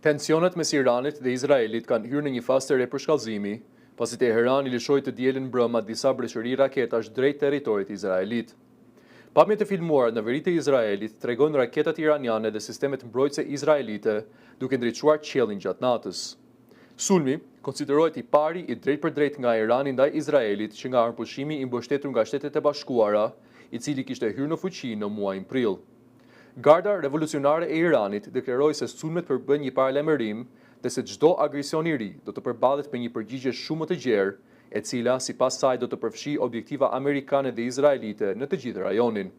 Tensionet mes Iranit dhe Izraelit kanë hyrë në një fazë të re përshkallëzimi, pasi Teherani lëshoi të dielën mbrëma disa breshëri raketash drejt territorit izraelit. Pamjet e filmuara në veri të Izraelit tregojnë raketat iraniane dhe sistemet mbrojtëse izraelite duke ndriçuar qiellin gjatë natës. Sulmi konsiderohet i pari i drejtpërdrejt nga Irani ndaj Izraelit që nga armëpushimi i mbështetur nga Shtetet e Bashkuara, i cili kishte hyrë në fuqi në muajin prill. Garda revolucionare e Iranit deklaroi se sulmet përbën një paralajmërim dhe se çdo agresion i ri do të përballet me një përgjigje shumë më të gjerë, e cila sipas saj do të përfshijë objektiva amerikane dhe izraelite në të gjithë rajonin.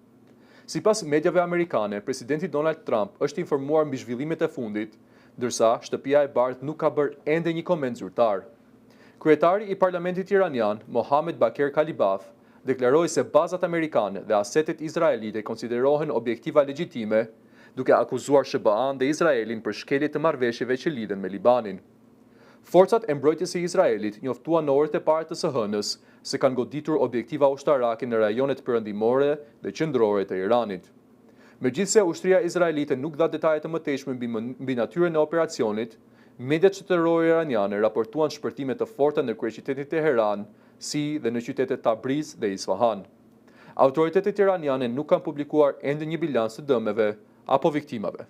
Sipas mediave amerikane, presidenti Donald Trump është informuar mbi zhvillimet e fundit, ndërsa Shtëpia e Bardhë nuk ka bërë ende një koment zyrtar. Kryetari i Parlamentit iranian, Mohammed Baker Kalibaf, deklaroi se bazat amerikane dhe asetet izraelite konsiderohen objektiva legjitime, duke akuzuar SBA-n dhe Izraelin për shkelje të marrëveshjeve që lidhen me Libanin. Forcat e mbrojtjes së Izraelit njoftuan në orët e parë të së hënës se kanë goditur objektiva ushtarake në rajonet perëndimore dhe qendrore të Iranit. Megjithse ushtria izraelite nuk dha detaje të mëtejshme mbi natyrën e operacionit, mediat shtetërore iraniane raportuan shpërtime të forta në kryeqytetin Teheran, si dhe në qytetet Tabriz dhe Isfahan. Autoritetet iraniane nuk kanë publikuar ende një bilans të dëmeve apo viktimave.